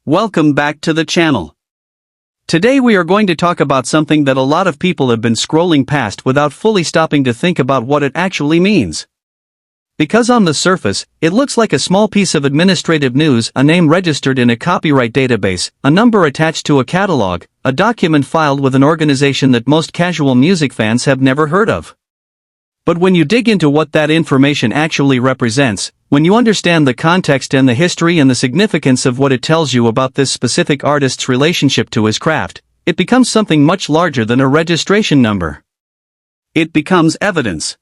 Welcome back to the channel. Today we are going to talk about something that a lot of people have been scrolling past without fully stopping to think about what it actually means. Because on the surface, it looks like a small piece of administrative news, a name registered in a copyright database, a number attached to a catalog, a document filed with an organization that most casual music fans have never heard of. But when you dig into what that information actually represents, when you understand the context and the history and the significance of what it tells you about this specific artist's relationship to his craft, it becomes something much larger than a registration number. It becomes evidence.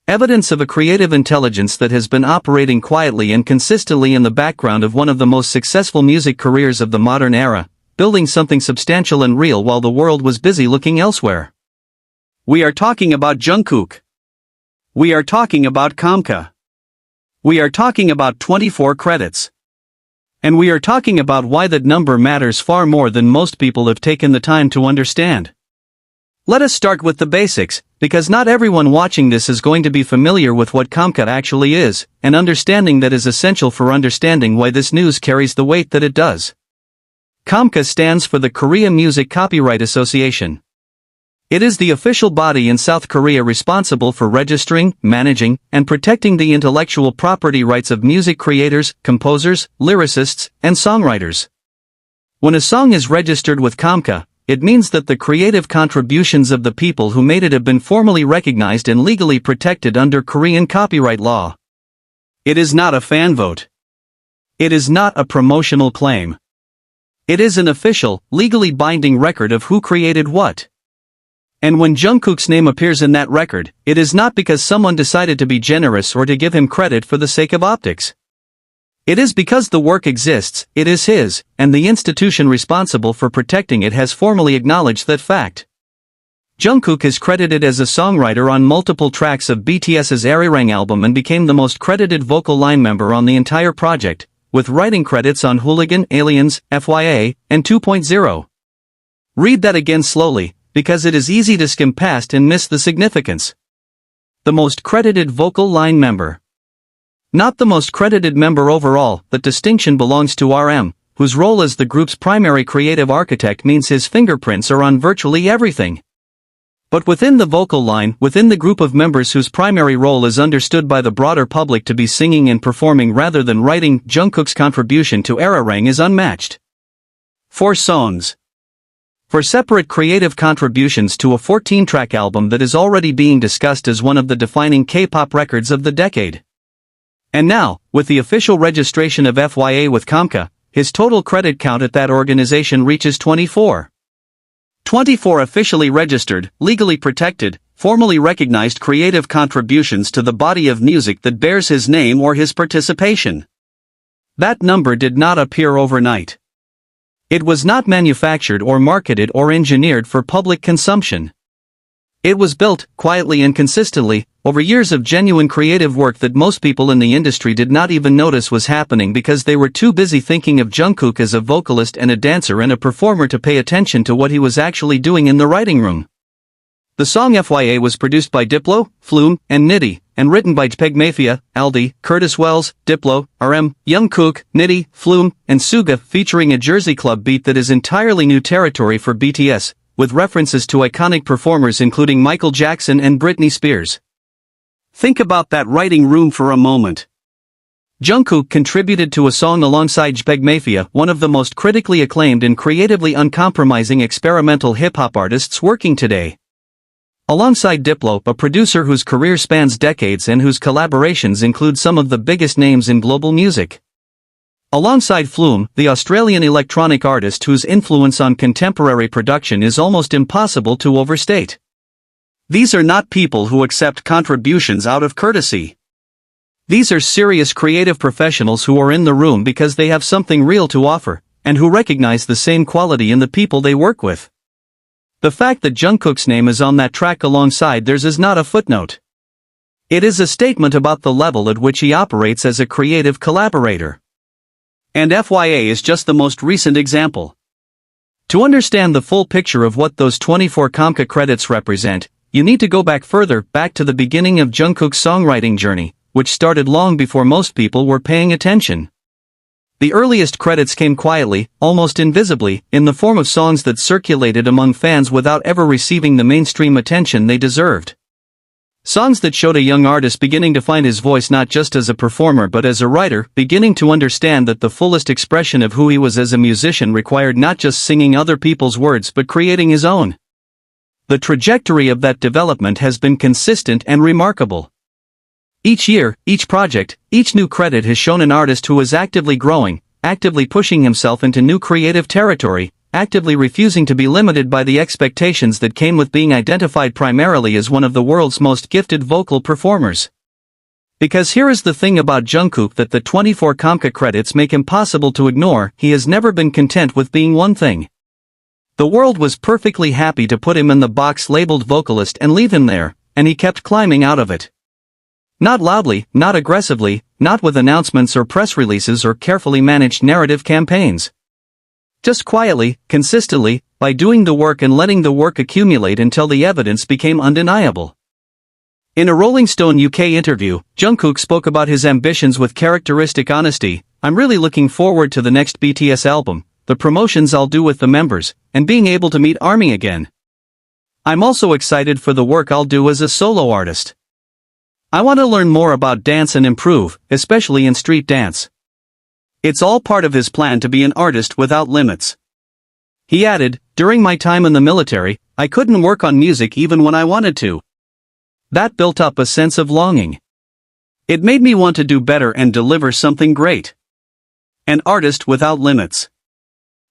Evidence of a creative intelligence that has been operating quietly and consistently in the background of one of the most successful music careers of the modern era, building something substantial and real while the world was busy looking elsewhere. We are talking about Jungkook. We are talking about KOMCA. We are talking about 24 credits. And we are talking about why that number matters far more than most people have taken the time to understand. Let us start with the basics, because not everyone watching this is going to be familiar with what KOMCA actually is, and understanding that is essential for understanding why this news carries the weight that it does. KOMCA stands for the Korea Music Copyright Association. It is the official body in South Korea responsible for registering, managing, and protecting the intellectual property rights of music creators, composers, lyricists, and songwriters. When a song is registered with KOMCA, it means that the creative contributions of the people who made it have been formally recognized and legally protected under Korean copyright law. It is not a fan vote. It is not a promotional claim. It is an official, legally binding record of who created what. And when Jungkook's name appears in that record, it is not because someone decided to be generous or to give him credit for the sake of optics. It is because the work exists, it is his, and the institution responsible for protecting it has formally acknowledged that fact. Jungkook is credited as a songwriter on multiple tracks of BTS's Arirang album and became the most credited vocal line member on the entire project, with writing credits on Hooligan, Aliens, FYA, and 2.0. Read that again slowly, because it is easy to skim past and miss the significance. The most credited vocal line member. Not the most credited member overall, that distinction belongs to RM, whose role as the group's primary creative architect means his fingerprints are on virtually everything. But within the vocal line, within the group of members whose primary role is understood by the broader public to be singing and performing rather than writing, Jungkook's contribution to Arirang is unmatched. 4 songs. 4 separate creative contributions to a 14-track album that is already being discussed as one of the defining K-pop records of the decade. And now, with the official registration of FYA with KOMCA, his total credit count at that organization reaches 24. 24 officially registered, legally protected, formally recognized creative contributions to the body of music that bears his name or his participation. That number did not appear overnight. It was not manufactured or marketed or engineered for public consumption. It was built, quietly and consistently, over years of genuine creative work that most people in the industry did not even notice was happening because they were too busy thinking of Jungkook as a vocalist and a dancer and a performer to pay attention to what he was actually doing in the writing room. The song FYA was produced by Diplo, Flume, and Nitty, and written by JPEG Mafia, Aldi, Curtis Wells, Diplo, RM, Jungkook, Nitty, Flume, and Suga, featuring a Jersey Club beat that is entirely new territory for BTS, with references to iconic performers including Michael Jackson and Britney Spears. Think about that writing room for a moment. Jungkook contributed to a song alongside JPEG Mafia, one of the most critically acclaimed and creatively uncompromising experimental hip-hop artists working today. Alongside Diplo, a producer whose career spans decades and whose collaborations include some of the biggest names in global music. Alongside Flume, the Australian electronic artist whose influence on contemporary production is almost impossible to overstate. These are not people who accept contributions out of courtesy. These are serious creative professionals who are in the room because they have something real to offer, and who recognize the same quality in the people they work with. The fact that Jungkook's name is on that track alongside theirs is not a footnote. It is a statement about the level at which he operates as a creative collaborator. And FYA is just the most recent example. To understand the full picture of what those 24 KOMCA credits represent, you need to go back further, back to the beginning of Jungkook's songwriting journey, which started long before most people were paying attention. The earliest credits came quietly, almost invisibly, in the form of songs that circulated among fans without ever receiving the mainstream attention they deserved. Songs that showed a young artist beginning to find his voice not just as a performer but as a writer, beginning to understand that the fullest expression of who he was as a musician required not just singing other people's words but creating his own. The trajectory of that development has been consistent and remarkable. Each year, each project, each new credit has shown an artist who is actively growing, actively pushing himself into new creative territory, actively refusing to be limited by the expectations that came with being identified primarily as one of the world's most gifted vocal performers. Because here is the thing about Jungkook that the 24 KOMCA credits make impossible to ignore: he has never been content with being one thing. The world was perfectly happy to put him in the box labeled vocalist and leave him there, and he kept climbing out of it. Not loudly, not aggressively, not with announcements or press releases or carefully managed narrative campaigns. Just quietly, consistently, by doing the work and letting the work accumulate until the evidence became undeniable. In a Rolling Stone UK interview, Jungkook spoke about his ambitions with characteristic honesty. "I'm really looking forward to the next BTS album, the promotions I'll do with the members, and being able to meet ARMY again. I'm also excited for the work I'll do as a solo artist. I want to learn more about dance and improve, especially in street dance." It's all part of his plan to be an artist without limits. He added, "During my time in the military, I couldn't work on music even when I wanted to. That built up a sense of longing. It made me want to do better and deliver something great. An artist without limits."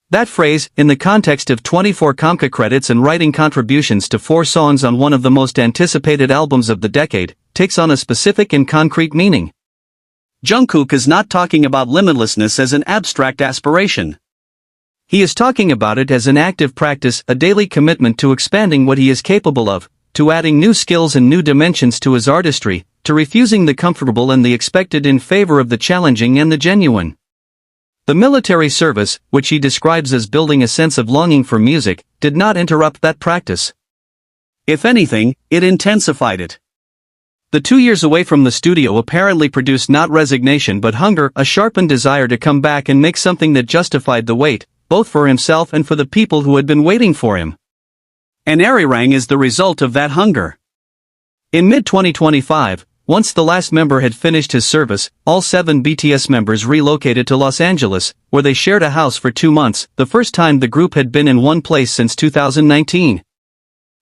That phrase, in the context of 24 KOMCA credits and writing contributions to 4 songs on one of the most anticipated albums of the decade, takes on a specific and concrete meaning. Jungkook is not talking about limitlessness as an abstract aspiration. He is talking about it as an active practice, a daily commitment to expanding what he is capable of, to adding new skills and new dimensions to his artistry, to refusing the comfortable and the expected in favor of the challenging and the genuine. The military service, which he describes as building a sense of longing for music, did not interrupt that practice. If anything, it intensified it. The 2 years away from the studio apparently produced not resignation but hunger, a sharpened desire to come back and make something that justified the wait, both for himself and for the people who had been waiting for him. And Arirang is the result of that hunger. In mid-2025, once the last member had finished his service, all 7 BTS members relocated to Los Angeles, where they shared a house for 2 months, the first time the group had been in one place since 2019.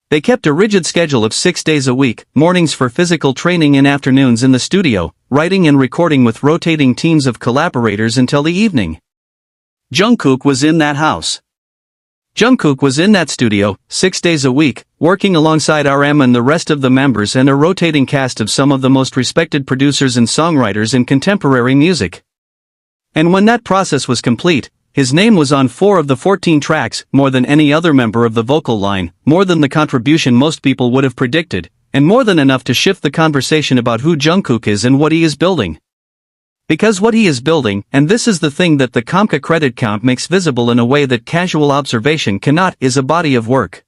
They kept a rigid schedule of 6 days a week, mornings for physical training and afternoons in the studio, writing and recording with rotating teams of collaborators until the evening. Jungkook was in that house. Jungkook was in that studio, 6 days a week, working alongside RM and the rest of the members and a rotating cast of some of the most respected producers and songwriters in contemporary music. And when that process was complete, his name was on 4 of the 14 tracks, more than any other member of the vocal line, more than the contribution most people would have predicted, and more than enough to shift the conversation about who Jungkook is and what he is building. Because what he is building, and this is the thing that the KOMCA credit count makes visible in a way that casual observation cannot, is a body of work.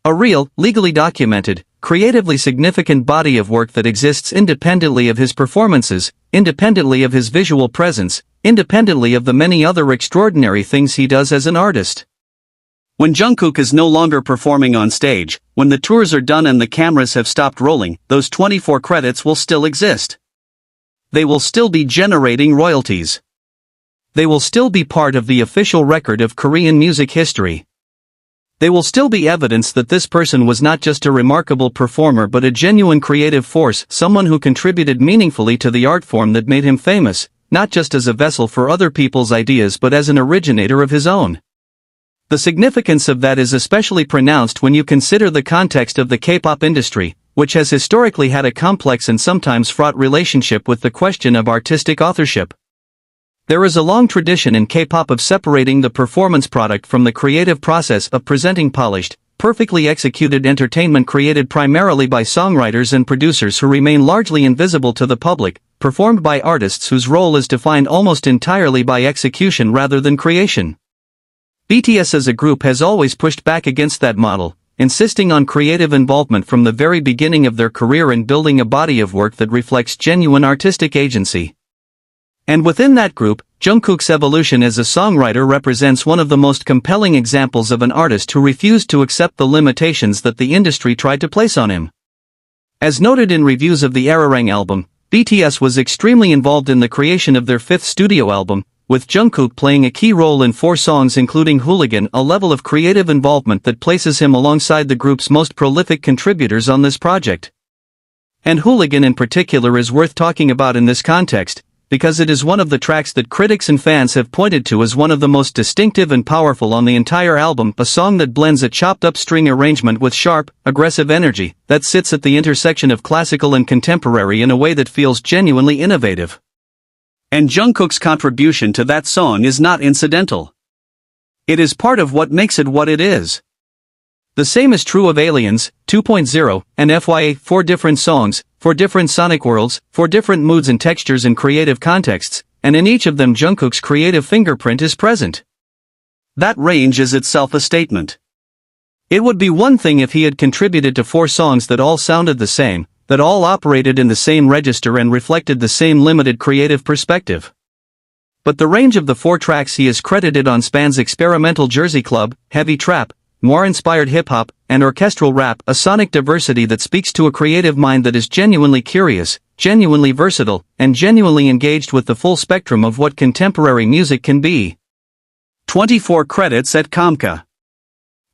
A real, legally documented, creatively significant body of work that exists independently of his performances, independently of his visual presence, independently of the many other extraordinary things he does as an artist. When Jungkook is no longer performing on stage, when the tours are done and the cameras have stopped rolling, those 24 credits will still exist. They will still be generating royalties. They will still be part of the official record of Korean music history. They will still be evidence that this person was not just a remarkable performer but a genuine creative force, someone who contributed meaningfully to the art form that made him famous, not just as a vessel for other people's ideas but as an originator of his own. The significance of that is especially pronounced when you consider the context of the K-pop industry, which has historically had a complex and sometimes fraught relationship with the question of artistic authorship. There is a long tradition in K-pop of separating the performance product from the creative process of presenting polished, perfectly executed entertainment created primarily by songwriters and producers who remain largely invisible to the public, performed by artists whose role is defined almost entirely by execution rather than creation. BTS as a group has always pushed back against that model, insisting on creative involvement from the very beginning of their career and building a body of work that reflects genuine artistic agency. And within that group, Jungkook's evolution as a songwriter represents one of the most compelling examples of an artist who refused to accept the limitations that the industry tried to place on him. As noted in reviews of the Arirang album, BTS was extremely involved in the creation of their fifth studio album, with Jungkook playing a key role in 4 songs including Hooligan, a level of creative involvement that places him alongside the group's most prolific contributors on this project. And Hooligan in particular is worth talking about in this context, because it is one of the tracks that critics and fans have pointed to as one of the most distinctive and powerful on the entire album, a song that blends a chopped-up string arrangement with sharp, aggressive energy, that sits at the intersection of classical and contemporary in a way that feels genuinely innovative. And Jungkook's contribution to that song is not incidental. It is part of what makes it what it is. The same is true of Aliens 2.0, and FYA, 4 different songs, 4 different sonic worlds, 4 different moods and textures and creative contexts, and in each of them Jungkook's creative fingerprint is present. That range is itself a statement. It would be one thing if he had contributed to 4 songs that all sounded the same, that all operated in the same register and reflected the same limited creative perspective. But the range of the 4 tracks he is credited on spans experimental Jersey club, heavy trap, noir-inspired hip-hop, and orchestral rap, a sonic diversity that speaks to a creative mind that is genuinely curious, genuinely versatile, and genuinely engaged with the full spectrum of what contemporary music can be. 24 credits at KOMCA.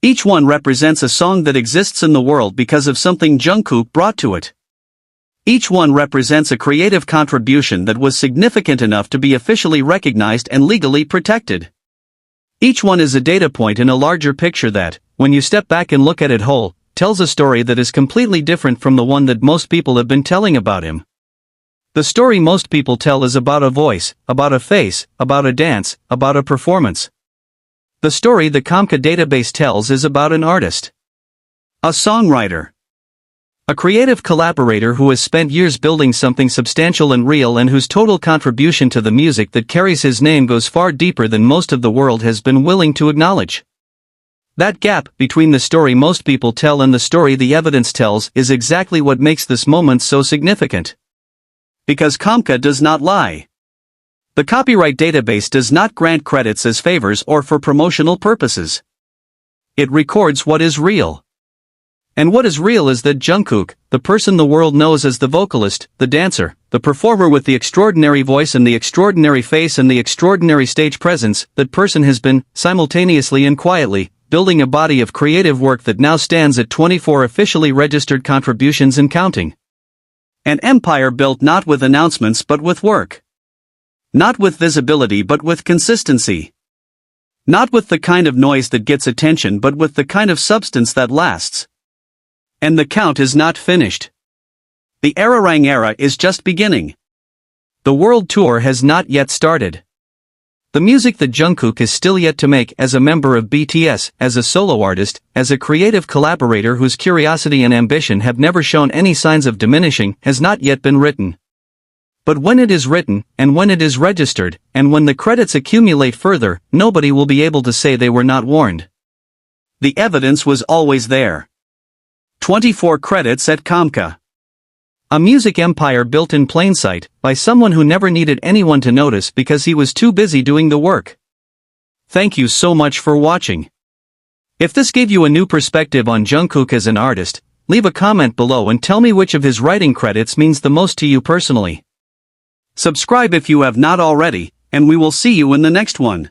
Each one represents a song that exists in the world because of something Jungkook brought to it. Each one represents a creative contribution that was significant enough to be officially recognized and legally protected. Each one is a data point in a larger picture that, when you step back and look at it whole, tells a story that is completely different from the one that most people have been telling about him. The story most people tell is about a voice, about a face, about a dance, about a performance. The story the KOMCA database tells is about an artist. A songwriter. A creative collaborator who has spent years building something substantial and real and whose total contribution to the music that carries his name goes far deeper than most of the world has been willing to acknowledge. That gap between the story most people tell and the story the evidence tells is exactly what makes this moment so significant. Because KOMCA does not lie. The copyright database does not grant credits as favors or for promotional purposes. It records what is real. And what is real is that Jungkook, the person the world knows as the vocalist, the dancer, the performer with the extraordinary voice and the extraordinary face and the extraordinary stage presence, that person has been, simultaneously and quietly, building a body of creative work that now stands at 24 officially registered contributions and counting. An empire built not with announcements but with work. Not with visibility but with consistency. Not with the kind of noise that gets attention but with the kind of substance that lasts. And the count is not finished. The Arirang era is just beginning. The world tour has not yet started. The music that Jungkook is still yet to make as a member of BTS, as a solo artist, as a creative collaborator whose curiosity and ambition have never shown any signs of diminishing, has not yet been written. But when it is written, and when it is registered, and when the credits accumulate further, nobody will be able to say they were not warned. The evidence was always there. 24 credits at KOMCA. A music empire built in plain sight, by someone who never needed anyone to notice because he was too busy doing the work. Thank you so much for watching. If this gave you a new perspective on Jungkook as an artist, leave a comment below and tell me which of his writing credits means the most to you personally. Subscribe if you have not already, and we will see you in the next one.